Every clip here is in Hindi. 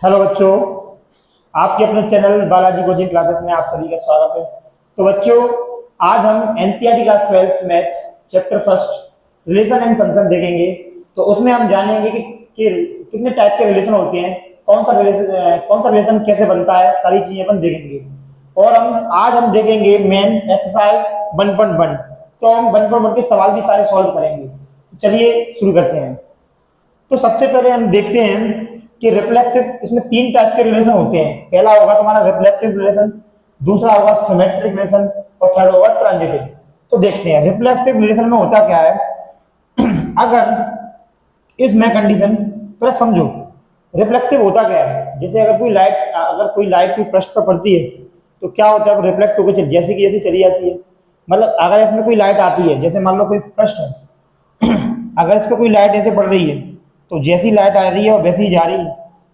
हेलो बच्चों, आपके अपने चैनल बालाजी कोचिंग क्लासेस में आप सभी का स्वागत है। तो बच्चों, आज हम NCERT class 12th math chapter first relation and function देखेंगे। तो उसमें हम जानेंगे कि कितने टाइप के रिलेशन होते हैं, कौन सा रिलेशन कैसे बनता है, सारी चीजें अपन देखेंगे। और आज हम देखेंगे मेन एक्सरसाइज 1.1। तो हम 1.1 के सवाल भी सारे सॉल्व करेंगे। तो चलिए शुरू करते हैं। तो सबसे पहले हम देखते हैं कि रिफ्लेक्सिव, इसमें तीन टाइप के रिलेशन होते हैं। पहला होगा तुम्हारा रिफ्लेक्सिव रिलेशन, दूसरा होगा सिमेट्रिक रिलेशन और थर्ड होगा ट्रांजिटिव। तो देखते हैं रिफ्लेक्सिव रिलेशन में होता क्या है। अगर इसमें कंडीशन पर समझो, रिफ्लेक्सिव होता क्या है। जैसे अगर कोई लाइट कोई पृष्ठ पर पड़ती है तो क्या होता है, वो रिफ्लेक्ट होकर जैसे की जैसी चली जाती है। मतलब अगर इसमें कोई लाइट आती है, जैसे मान लो कोई पृष्ठ है अगर इस पर कोई लाइट ऐसे पड़ रही है तो जैसी लाइट आ रही है और वैसी ही जा रही है,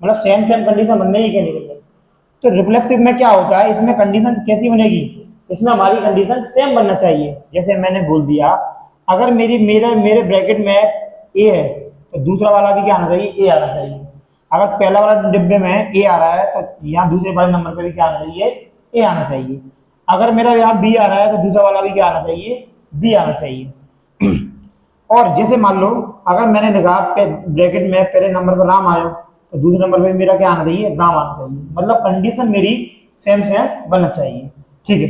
मतलब सेम सेम कंडीशन बनने ही क्या नहीं बनने। तो रिफ्लेक्सिव में क्या होता है, इसमें कंडीशन कैसी बनेगी, इसमें हमारी कंडीशन सेम बनना चाहिए। जैसे मैंने बोल दिया, अगर मेरे ब्रैकेट में ए है तो दूसरा वाला भी क्या आना चाहिए, ए आना चाहिए। अगर पहला वाला डिब्बे में ए आ रहा है तो यहाँ दूसरे वाले नंबर पर भी क्या आना चाहिए, ए आना चाहिए। अगर मेरा यहाँ बी आ रहा है तो दूसरा वाला भी क्या आना चाहिए, बी आना चाहिए। और जैसे मान लो, अगर मैंने लिखा ब्रैकेट में पहले नंबर पर राम आया तो दूसरे नंबर पे मेरा क्या आना चाहिए, राम आना चाहिए। मतलब कंडीशन मेरी सेम सेम बनना चाहिए। ठीक है,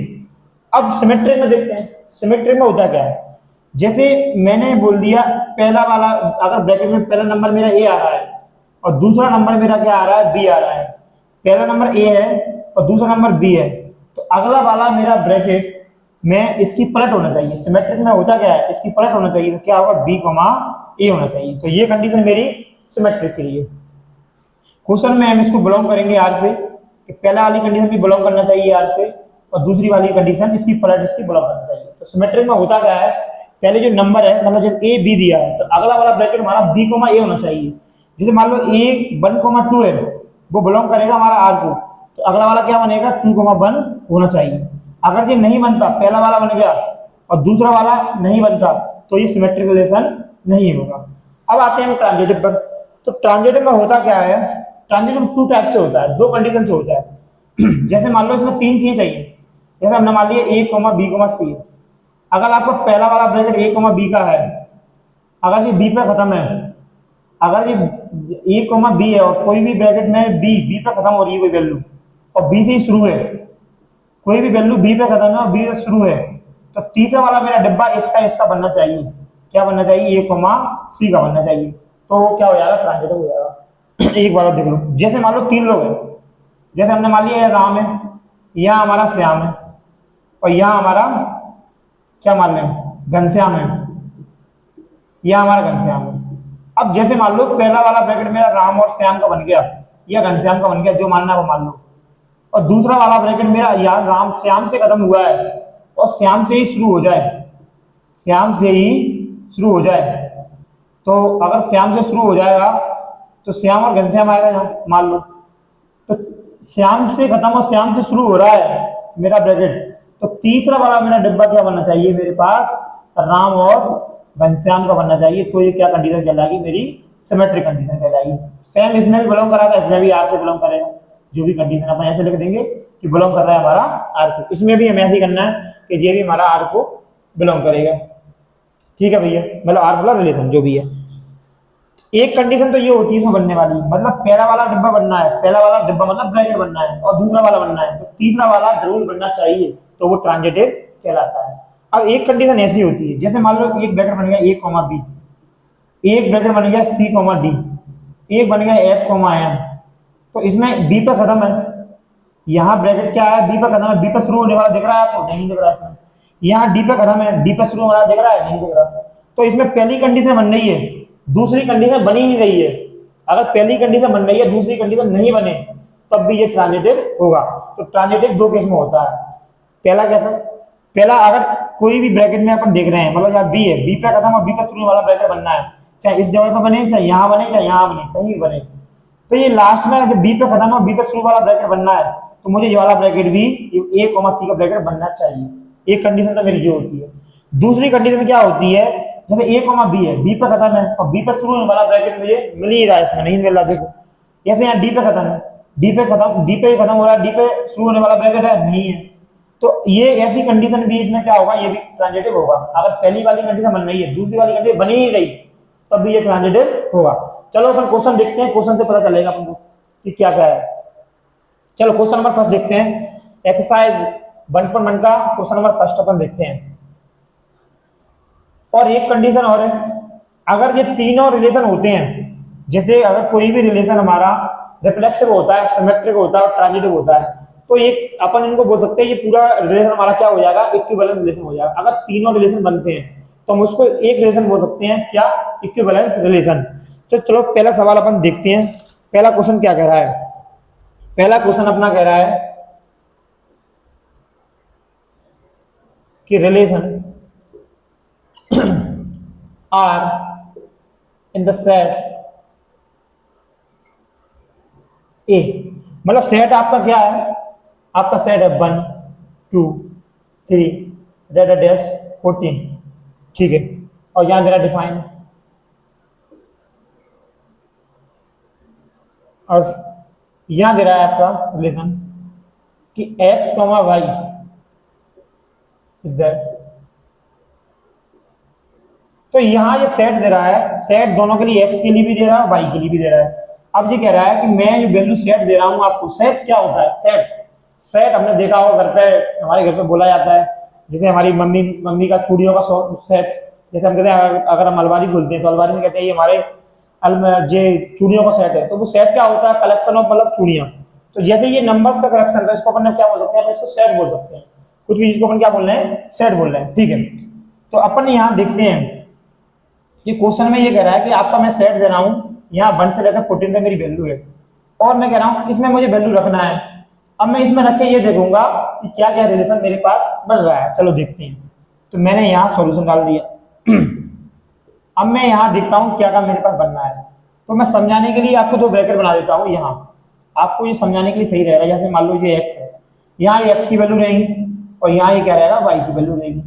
अब सिमेट्रिक में देखते हैं। सिमेट्रिक में होता क्या है, जैसे मैंने बोल दिया पहला वाला, अगर ब्रैकेट में पहला नंबर मेरा ए आ रहा है और दूसरा नंबर मेरा क्या आ रहा है, बी आ रहा है। पहला नंबर ए है और दूसरा नंबर बी है, तो अगला वाला मेरा ब्रैकेट में इसकी पलट होना चाहिए। सिमेट्रिक में होता क्या है, इसकी पलट होना चाहिए। तो क्या होगा, बी कॉमा ए होना चाहिए। तो ये कंडीशन मेरी सिमेट्रिक के लिए। क्वेश्चन में हम इसको बिलोंग करेंगे आर से, कि पहला वाली कंडीशन भी बिलोंग करना चाहिए आर से और दूसरी वाली कंडीशन इसकी पलट इसकी बिलोंग करना चाहिए। तो सिमेट्रिक में होता क्या है, पहले जो नंबर है, मतलब जैसे ए बी दिया है तो अगला वाला ब्रैकेट हमारा बी कॉमा ए होना चाहिए। जैसे मान लो ए 1,2 है, वो बिलोंग करेगा हमारा आर को, तो अगला वाला क्या बनेगा, 2,1 होना चाहिए। अगर ये नहीं बनता, पहला वाला बन गया और दूसरा वाला नहीं बनता, तो ये सिमेट्रिक रिलेशन नहीं होगा। अब आते हैं ट्रांजिटिव पर। तो ट्रांजिटिव में होता क्या है, ट्रांजिटिव टू टाइप से होता है, दो कंडीशन से होता है। जैसे मान लो इसमें तीन चीजें चाहिए। जैसे हमने मान लिया ए कॉमा बी कॉमा सी। अगर आपका पहला वाला ब्रैकेट ए कॉमा बी का है, अगर ये बी पे खत्म है, अगर ये ए कॉमा बी है और कोई भी ब्रैकेट में बी पे खत्म हो रही है कोई वैल्यू और बी से ही शुरू है, कोई भी वैल्यू बी पे खत्म है और बी से शुरू है, तो तीसरा वाला मेरा डिब्बा इसका बनना चाहिए। क्या बनना चाहिए, ए कॉमा सी का बनना चाहिए। तो वो क्या हो जाएगा, ट्रांजिटिव हो जाएगा। एक बार देख लो, जैसे मान लो तीन लोग हैं। जैसे हमने मान लिया राम है, यहाँ हमारा श्याम है और यहाँ हमारा क्या मान लें, घनश्याम है। यहाँ हमारा घनश्याम है। अब जैसे मान लो पहला वाला ब्रैकेट मेरा राम और श्याम का बन गया या घनश्याम का बन गया, जो मानना है वो मान लो। और दूसरा वाला ब्रैकेट मेरा यहाँ राम श्याम से खत्म हुआ है और श्याम से ही शुरू हो जाए, श्याम से ही शुरू हो जाए। तो अगर श्याम से शुरू हो जाएगा तो श्याम और घनश्याम आएगा यहाँ मान लो। तो श्याम से खत्म और श्याम से शुरू हो रहा है मेरा ब्रैकेट, तो तीसरा वाला मेरा डिब्बा क्या बनना चाहिए, मेरे पास राम और घनश्याम का बनना चाहिए। तो ये क्या कंडीशन कहलाएगी, मेरी सिमेट्रिक कंडीशन कहलाएगी। सेम इसमें भी बिलोंग करा था, इसमें भी आर से बिलोंग करेगा। जो भी कंडीशन अपन ऐसे लिख देंगे कि बिलोंग कर रहा है हमारा आर को, इसमें भी हमें ऐसे ही करना है कि ये भी हमारा आर को बिलोंग करेगा। ठीक है भैया, मतलब आर मतलब रिलेशन जो भी है। एक कंडीशन तो ये होती है इसमें बनने वाली, मतलब पहला वाला डिब्बा बनना है, पहला वाला डिब्बा मतलब ब्रैकेट बनना है और दूसरा वाला बनना है, तो तीसरा वाला जरूर बनना चाहिए, तो वो ट्रांजिटिव कहलाता है। अब एक कंडीशन ऐसी होती है, जैसे मान लो एक ब्रैकेट बन गया ए कॉमा बी, एक ब्रैकेट बन गया सी कॉमा डी, एक बन गया एफ कॉमा एम। तो इसमें बी पर खत्म है, यहाँ ब्रैकेट क्या है, बी पर खत्म है, बी पर शुरू होने वाला दिख रहा है आपको, नहीं दिख रहा इसमें। यहाँ डी पर खत्म है, डी पर शुरू होने वाला दिख रहा है, नहीं दिख रहा। तो इसमें पहली कंडीशन बन रही है, दूसरी कंडीशन बनी ही रही है। अगर पहली कंडीशन बन रही है, दूसरी कंडीशन नहीं बने, तब भी ये ट्रांजिटिव होगा। तो ट्रांजिटिव दो केस में होता है। पहला क्या था, पहला अगर कोई भी ब्रैकेट में अपन देख रहे हैं, मतलब यहाँ बी है, बी पे खत्म और बी पे शुरू वाला ब्रैकेट बनना है, चाहे इस जगह पर बने, चाहे यहाँ बने, चाहे यहाँ बने, कहीं भी बने। तो ये लास्ट में जब बी पे खत्म और बी पे शुरू वाला ब्रैकेट बनना है, तो मुझे ये वाला ब्रैकेट भी ए कॉमा सी का ब्रैकेट बनना चाहिए। एक कंडीशन तो मेरी ये होती है। दूसरी कंडीशन क्या होती है, जैसे ए कॉमा बी है, बी पे खत्म है और बी पे शुरू होने वाला ब्रैकेट मुझे मिल ही रहा है, इसमें नहीं मिल रहा। देखो जैसे यहाँ डी पे खत्म है, डी पे खत्म हो रहा है, डी पे शुरू होने वाला ब्रैकेट है नहीं है, तो ये ऐसी कंडीशन भी इसमें क्या होगा, ये भी ट्रांजिटिव होगा। अगर पहली वाली कंडीशन बन रही है, दूसरी वाली कंडीशन बनी ही रही, तब भी ये ट्रांजिटिव होगा। चलो अपन क्वेश्चन देखते हैं, क्वेश्चन से पता चलेगा अपन को कि क्या क्या है। चलो क्वेश्चन नंबर फर्स्ट देखते हैं, एक्सरसाइज 1.1 का क्वेश्चन नंबर फर्स्ट अपन देखते हैं। और एक कंडीशन और है, अगर ये तीनों रिलेशन होते हैं, जैसे अगर कोई भी रिलेशन हमारा रिफ्लेक्सिव होता है, सिमेट्रिक होता है और ट्रांजिटिव होता है, तो एक अपन इनको बोल सकते हैं ये पूरा रिलेशन हमारा क्या हो जाएगा, इक्विवेलेंस रिलेशन हो जाएगा। अगर तीनों रिलेशन बनते हैं तो हम उसको एक रिलेशन बोल सकते हैं, क्या, इक्विवेलेंस रिलेशन। तो चलो पहला सवाल अपन देखते हैं, पहला क्वेश्चन क्या कह रहा है। पहला क्वेश्चन अपना कह रहा है कि relation R in the set A, मतलब सेट आपका क्या है, आपका सेट है 1 2 3 डेटा डैश 14, ठीक है। और यहां जरा डिफाइन, और यहां दे रहा है आपका रिलेशन कि x, y इज दैट। तो यहां ये सेट दे रहा है, सेट दोनों के लिए, x के लिए भी दे रहा है, y के लिए भी दे रहा है। अब ये कह रहा है कि मैं जो वैल्यू सेट दे रहा हूं आपको, सेट क्या होता है, सेट, सेट हमने देखा होगा घर पे, हमारे घर पे बोला जाता है, जैसे हमारी मम्मी का चूड़ियों का सेट, जैसे हम कहते हैं अगर हम अलमारी खोलते हैं तो अलमारी में कहते हैं ये हमारे जे चूड़ियों का सेट है, तो वो सेट क्या होता है, कलेक्शन ऑफ मतलब चूड़ियां। तो जैसे ये नंबर्स का कलेक्शन है, इसको अपन क्या बोल सकते हैं, इसको सेट बोल सकते हैं, कुछ भी चीज को अपन क्या बोल रहे हैं, सेट बोल रहे हैं, ठीक है। तो अपन यहाँ देखते हैं, ये क्वेश्चन में ये कह रहा है कि आपका मैं सेट दे रहा हूँ, यहाँ 1 से लेकर 14 तक मेरी वैल्यू है, और मैं कह रहा हूँ इसमें मुझे वैल्यू रखना है। अब मैं इसमें रख के ये देखूंगा कि क्या क्या रिलेशन मेरे पास बन रहा है। चलो देखते हैं। तो मैंने यहाँ सॉल्यूशन डाल दिया। अब मैं यहाँ देखता हूँ क्या क्या मेरे पास बनना है। तो मैं समझाने के लिए आपको 2 ब्रैकेट बना देता हूँ यहाँ, आपको ये समझाने के लिए सही रहेगा। जैसे मान लो ये x है, यहाँ ये x की वैल्यू रहेगी, और यहाँ ये क्या रहेगा, y की वैल्यू रहेगी।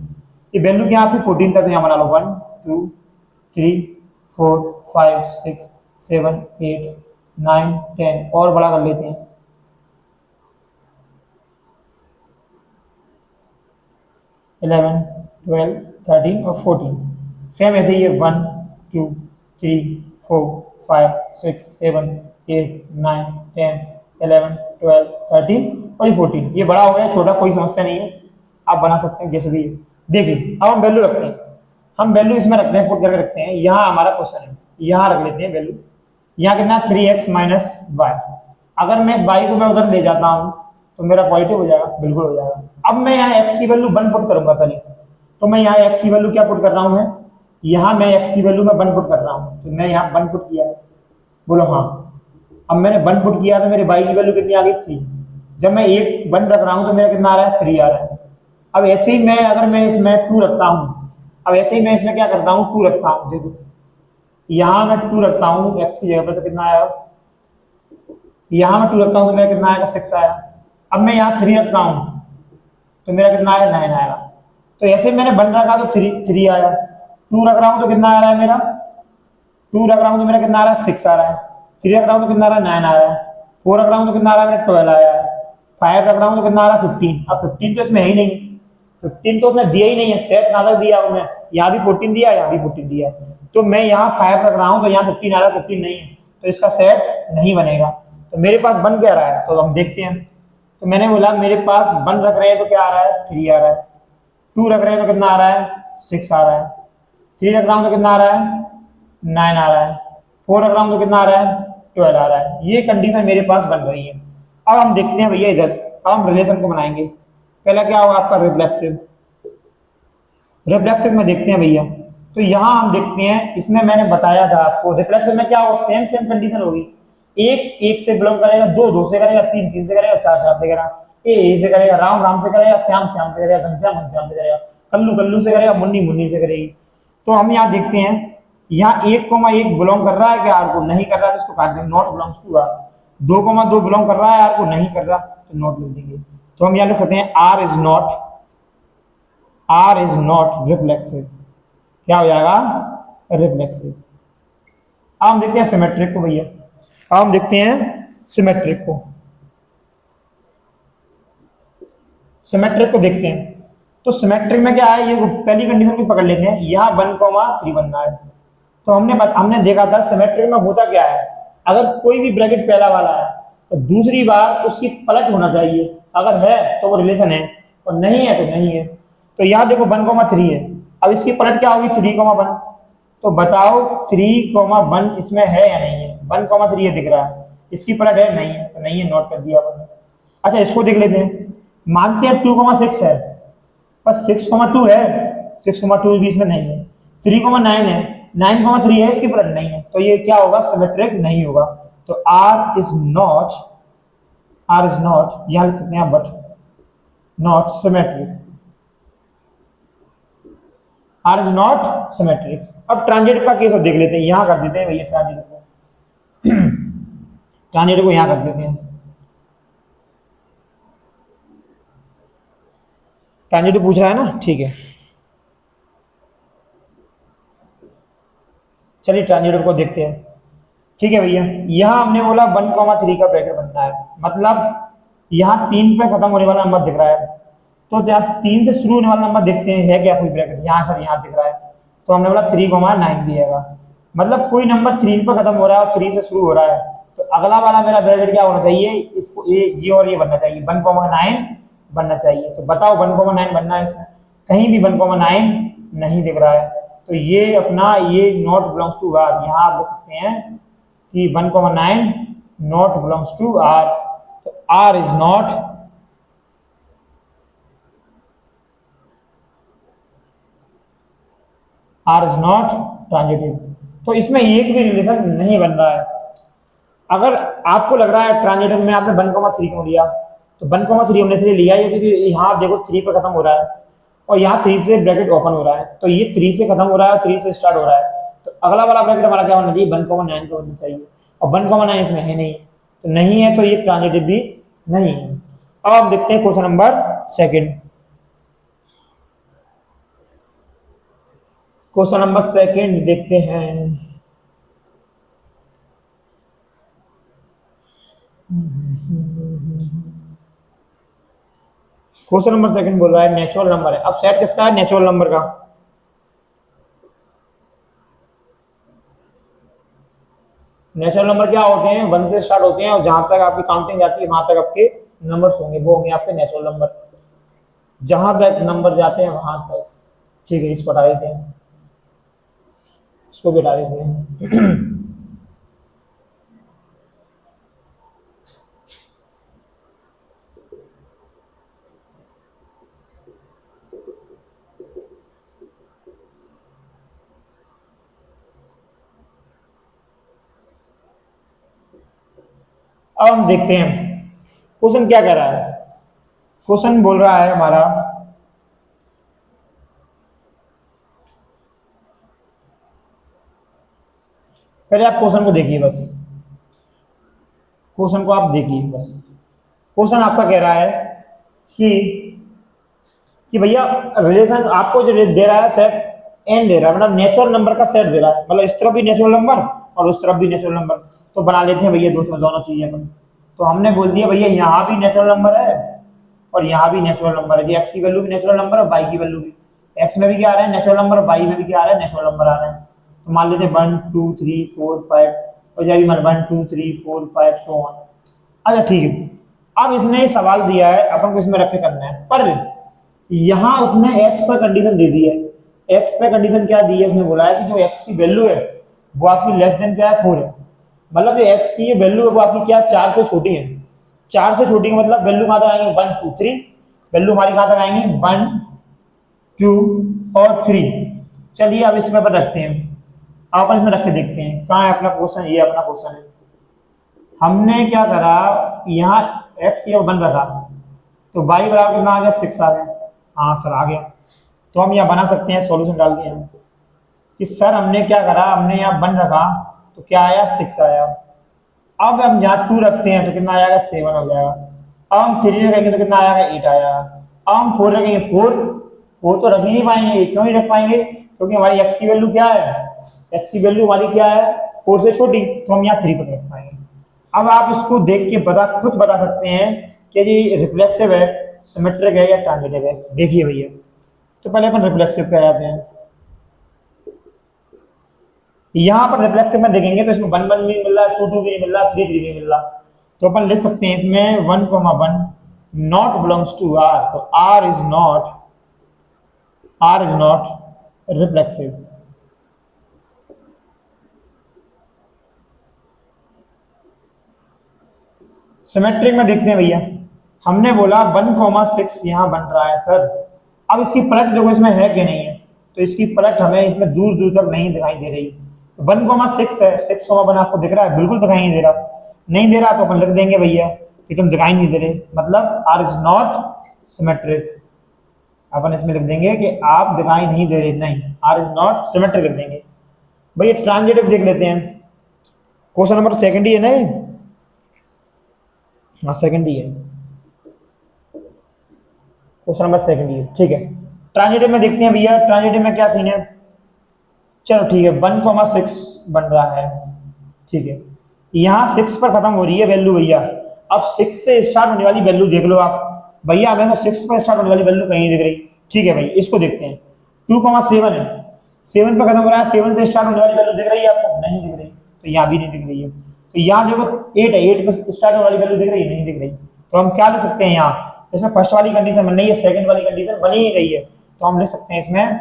ये वैल्यू क्या आपकी 14 तक, यहाँ बना लो 1 2 3 4 5 6 7 8 9 10, और बड़ा कर लेते हैं, 11 12 13 और 14। सेम ऐसे ये 1 2 3 4 5 6 7 8 9 10 11 12 13 और ये 14। ये बड़ा हो गया, छोटा कोई समस्या नहीं है, आप बना सकते हैं जैसे भी। देखिए अब हम वैल्यू रखते हैं, हम वैल्यू इसमें रखते हैं, पुट करके रखते हैं। यहाँ हमारा क्वेश्चन है, यहाँ रख लेते हैं वैल्यू। यहाँ कितना 3x माइनस वाई। अगर मैं इस y को मैं उधर ले जाता हूँ तो मेरा पॉजिटिव हो जाएगा, बिल्कुल हो जाएगा। अब मैं यहाँ x की वैल्यू 1 पुट करूंगा पहले, तो मैं यहाँ x की वैल्यू क्या पुट कर रहा हूँ, मैं यहाँ मैं x की वैल्यू में 1 पुट कर रहा हूँ, तो मैं यहाँ 1 पुट किया, बोलो हाँ। अब मैंने 1 पुट किया तो मेरे y की वैल्यू कितनी आ गई, 3। जब मैं 1 रख रहा हूँ तो मेरा कितना आ रहा है, 3 आ रहा है। अब ऐसे ही मैं अगर मैं इसमें 2 रखता हूँ, अब ऐसे ही मैं इसमें क्या करता हूँ, 2 रखता हूँ, देखो यहाँ मैं 2 रखता हूँ x की जगह पर, तो कितना आया, यहाँ मैं 2 रखता हूँ तो मेरा कितना आएगा, 6 आया। अब मैं यहाँ 3 रखता हूँ तो मेरा कितना आया, 9 आएगा। तो ऐसे मैंने 1 रखा तो 3 आया, 2 रख रहा हूँ तो कितना आ रहा है मेरा, 2 रख रहा हूँ तो मेरा कितना आ रहा है, 6 आ रहा है। 3 रख रहा हूँ तो कितना आ रहा है, 9 आ रहा है। 4 रख रहा हूँ तो कितना आ रहा है, मेरा 12 आया है। 5 रख रहा हूँ तो कितना आ रहा है, 15। अब 15 तो इसमें है ही नहीं, 15 तो उसने दिया ही नहीं है, सेट कहाँ तक दिया उन्हें, यहाँ भी 14 दिया, यहाँ भी 14 दिया। तो मैं यहाँ 5 रख रहा हूँ तो यहाँ 15 आ रहा है, 15 नहीं है, तो इसका सेट नहीं बनेगा। तो मेरे पास बन क्या रहा है, तो हम देखते हैं। तो मैंने बोला मेरे पास 1 रख रहे हैं तो क्या आ रहा है, 3 आ रहा है। 2 रख रहे हैं तो कितना आ रहा है, 6 आ रहा है। 3 रख रहा हूँ तो कितना आ रहा है, 9 आ रहा है। 4 रख रहा हूँ तो कितना आ रहा है, 12 आ रहा है। ये कंडीशन मेरे पास बन रही है। अब हम देखते हैं भैया इधर, अब हम रिलेशन को बनाएंगे। पहला क्या होगा आपका, रिफ्लेक्सिव। रिफ्लेक्सिव में देखते हैं भैया, तो यहाँ हम देखते हैं, इसमें मैंने बताया था आपको रिफ्लेक्सिव में क्या होगा, सेम कंडीशन होगी। एक से बिलोंग करेगा, दो से करेगा, तीन से करेगा, चार से करेगा, ए से करेगा, राम से करेगा, श्याम से करेगा, घनश्याम से करेगा, कल्लू से करेगा, मुन्नी से करेगी। तो हम यहाँ देखते हैं, यहाँ 1,1 बिलोंग कर रहा है क्या आर को, नहीं कर रहा है तो इसको काट देंगे, not belongs to R. 2,2 belong कर रहा है आर को, नहीं कर रहा तो नॉट लिख देंगे। तो हम यहाँ लिख सकते हैं आर इज नॉट रिफ्लेक्सिव। क्या हो जाएगा, रिफ्लेक्सिव। अब हम देखते हैं सिमेट्रिक को भैया, अब हम देखते हैं सिमेट्रिक को। सिमेट्रिक को देखते हैं। तो सिमेट्रिक में क्या है, ये पहली कंडीशन को पकड़ लेते हैं, यहाँ 1,3 बनना है। तो हमने देखा था सिमेट्रिक में होता क्या है, अगर कोई भी ब्रैकेट पहला वाला है तो दूसरी बार उसकी पलट होना चाहिए, अगर है तो वो रिलेशन है और नहीं है तो नहीं है। तो यहाँ देखो 1,3 है, अब इसकी पलट क्या होगी 3,1। तो बताओ 3,1 इसमें है या नहीं है, 1,3 दिख रहा है, इसकी पलट है नहीं है, तो नहीं है, नोट कर दिया अपन। अच्छा इसको देख लेते हैं, मानते हैं 2,6 है, पर 6,2 है, 6,2 भी इसमें नहीं है, 3,9 है, 9,3 है, इसकी पलट नहीं है, तो ये क्या होगा, सिमेट्रिक नहीं होगा। तो R इज नॉट, यहां लिख सकते हैं but not symmetric, R is not symmetric. अब ट्रांजिटिव का केस अब देख लेते हैं, यहां कर देते हैं भैया ट्रांजिटिव को, ट्रांजिटिव को यहां कर देते हैं। ट्रांजिटिव पूछ रहा है ना, ठीक है, चलिए ट्रांजिटिव को देखते हैं। ठीक है भैया, यहां हमने बोला 1,3 का ब्रैकेट बनना है, मतलब यहाँ 3 पे खत्म होने वाला नंबर दिख रहा है, तो यहाँ 3 से शुरू होने वाला नंबर देखते हैं है क्या कोई ब्रैकेट, यहाँ सर यहाँ दिख रहा है, तो हमने बोला 3,9 दिएगा, मतलब कोई नंबर 3 पे खत्म हो रहा है और 3 से शुरू हो रहा है, तो अगला वाला मेरा ब्रैकेट क्या होना चाहिए, इसको ये और ये बनना चाहिए, 1,9 बनना चाहिए। तो बताओ 1,9 बनना है, इसमें कहीं भी 1,9 नहीं दिख रहा है, तो ये अपना ये नॉट बिलोंग्स टू आर, यहाँ आप देख सकते हैं कि 1,9 नॉट बिलोंग्स टू आर, तो आर इज नॉट ट्रांजिटिव। तो इसमें एक भी रिलेशन नहीं बन रहा है। अगर आपको लग रहा है ट्रांजिटिव में आपने 1,3 क्यों लिया, तो 1,3 हमने इसलिए लिया है क्योंकि यहाँ देखो 3 पे खत्म हो रहा है और यहाँ 3 से ब्रैकेट ओपन हो रहा है, तो ये 3 से खत्म हो रहा है, 3 से स्टार्ट हो रहा है, तो अगला वाला ब्रैकेट हमारा क्या होना चाहिए, 1,9 का बनना चाहिए, और 1,9 इसमें है नहीं, तो नहीं है, तो ये ट्रांजिटिव भी नहीं है। अब आप देखते हैं question number second. Question number second देखते हैं। क्वेश्चन नंबर सेकंड बोल रहा है नेचुरल नंबर है। अब सेट किसका है, नेचुरल नंबर का। नेचुरल नंबर क्या होते हैं, 1 से स्टार्ट होते हैं और जहां तक आपकी काउंटिंग जाती है वहां तक आपके नंबर्स होंगे, वो होंगे आपके नेचुरल नंबर, जहां तक नंबर जाते हैं वहां तक। ठीक है, इसको हटा देते हैं, इसको भी हटा देते हैं। अब हम देखते हैं क्वेश्चन क्या कह रहा है। क्वेश्चन बोल रहा है हमारा, पहले आप क्वेश्चन को देखिए, बस क्वेश्चन को आप देखिए बस। क्वेश्चन आपका कह रहा है कि भैया रिलेशन आपको जो दे रहा है सेट एन दे रहा है, मतलब नेचुरल नंबर का सेट दे रहा है, मतलब इस तरफ भी नेचुरल नंबर और उस तरफ भी नेचुरल नंबर, तो बना लेते हैं भैया दोनों चीजें अपन। तो हमने बोल दिया भैया यहाँ भी नेचुरल नंबर है और यहाँ भी नेचुरल नंबर है, एक्स की वैल्यू भी नेचुरल नंबर और वाई की वैल्यू भी, एक्स में भी क्या आ रहा है नेचुरल नंबर और वाई में भी क्या आ रहा है नेचुरल नंबर आ रहा है। तो मान लेते हैं 1 2 3 4 5 और जब 1 2 3 4 5 सो ऑन। अच्छा ठीक है, अब इसने सवाल दिया है अपन को इसमें रख के करना है, पर यहाँ उसने एक्स पर कंडीशन दे दी है। एक्स पर कंडीशन क्या दी है, उसने बोला है कि जो एक्स की वैल्यू है वो आपकी लेस देन क्या है 4 है, मतलब जो एक्स की ये वैल्यू है वो आपकी क्या 4 से छोटी है। 4 से छोटी का मतलब वैल्यू कहाँ तक आएंगे 1 2 3, वैल्यू हमारी कहाँ तक आएंगी 1 2 और 3। चलिए अब इसमें पर रखते हैं, आप इसमें रख के देखते हैं कहाँ है अपना क्वेश्चन, ये अपना क्वेश्चन है। हमने क्या करा, यहाँ एक्स की 1 रखा तो वाई बराबर कितना आ गया 6 आ गया। हाँ सर आ गया, तो हम यहाँ बना सकते हैं, सॉल्यूशन डाल दिया कि सर हमने क्या करा, हमने यहाँ 1 रखा तो क्या आया 6 आया। अब हम यहाँ 2 रखते हैं तो कितना आएगा 7 हो जाएगा। अब हम 3 रखेंगे तो कितना आएगा 8 आएगा। अब हम 4 रखेंगे 4 तो रख ही नहीं पाएंगे, क्यों नहीं रख पाएंगे, क्योंकि हमारी एक्स की वैल्यू क्या है, एक्स की वैल्यू हमारी क्या है 4 से छोटी, तो हम यहाँ 3 तक रख पाएंगे। अब आप इसको देख के खुद बता सकते हैं कि ये रिफ्लेक्सिव है, सिमेट्रिक है या ट्रांजिटिव है, देखिए भैया। तो पहले अपन रिफ्लेक्सिव पे आ जाते हैं। यहाँ पर रिफ्लेक्सिव में देखेंगे तो इसमें 1 1 भी मिल रहा है, 2 2 भी मिल रहा है, 3 3 भी मिल रहा है। तो अपन लिख सकते हैं इसमें 1,1 नॉट बिलोंग्स टू आर, तो R is not reflexive. Symmetric में देखते हैं भैया, हमने बोला 1,6 यहां बन रहा है सर। अब इसकी पलट देखो इसमें है कि नहीं है, तो इसकी पलट हमें इसमें दूर दूर तक नहीं दिखाई दे रही। तो 1,6 है, 6,1 आपको दिख रहा है, बिल्कुल दिखाई नहीं दे रहा। नहीं दे रहा तो अपन लिख देंगे भैया कि तुम दिखाई नहीं दे रहे, मतलब आर इज नॉट सिमेट्रिक। अपन इसमें लिख देंगे कि आप दिखाई नहीं दे रहे, नहीं, आर इज नॉट सिमेट्रिक लिख देंगे। भैया ट्रांजिटिव देख लेते हैं, क्वेश्चन नंबर सेकंड ही है ना ये? हाँ सेकंड ही है, क्वेश्चन नंबर सेकंड ही है, ठीक है। ट्रांजिटिव में देखते हैं भैया, ट्रांजिटिव में क्या सीन है। चलो ठीक है, 1,6 बन रहा है, ठीक है। यहाँ 6 पर खत्म हो रही है वैल्यू भैया। अब 6 से स्टार्ट होने वाली वैल्यू देख लो आप भैया, हमें तो 6 पर स्टार्ट होने वाली वैल्यू कहीं नहीं दिख रही, ठीक है भाई। इसको देखते हैं, 2,7 है, 7 पर खत्म हो रहा है, 7 से स्टार्ट होने वाली वैल्यू दिख रही है आपको? नहीं दिख रही, तो यहाँ भी नहीं दिख रही है। तो यहाँ देखो 8 है, 8 पर स्टार्ट होने वाली वैल्यू दिख रही है? नहीं दिख रही। तो हम क्या लिख सकते हैं यहाँ, तो इसमें फर्स्ट वाली कंडीशन बन रही है, सेकंड वाली कंडीशन बनी ही रही है, तो हम लिख सकते हैं इसमें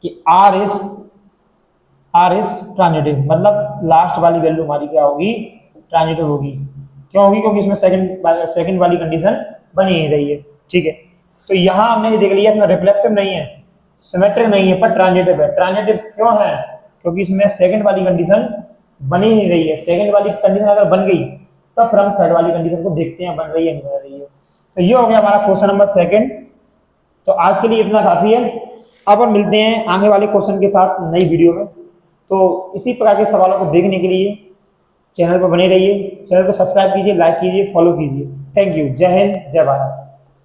कि आर इज ट्रांजिटिव, मतलब लास्ट वाली वैल्यू हमारी क्या होगी, ट्रांजिटिव होगी। क्यों होगी? क्योंकि इसमें सेकंड वाली कंडीशन बनी ही रही है, ठीक है। तो यहाँ हमने ये देख लिया, इसमें रिफ्लेक्सिव नहीं है, सिमेट्रिक नहीं है, पर ट्रांजिटिव है। ट्रांजिटिव क्यों है? क्योंकि इसमें सेकंड वाली कंडीशन बनी नहीं रही है। सेकंड वाली कंडीशन अगर बन गई तब फिर हम थर्ड वाली कंडीशन को देखते हैं बन रही है नहीं बन रही है। तो ये हो गया हमारा क्वेश्चन नंबर सेकंड। तो आज के लिए इतना काफी है, अब हम मिलते हैं आगे वाले क्वेश्चन के साथ नई वीडियो में। तो इसी प्रकार के सवालों को देखने के लिए चैनल पर बने रहिए, चैनल को सब्सक्राइब कीजिए, लाइक कीजिए, फॉलो कीजिए। थैंक यू, जय हिंद, जय भारत।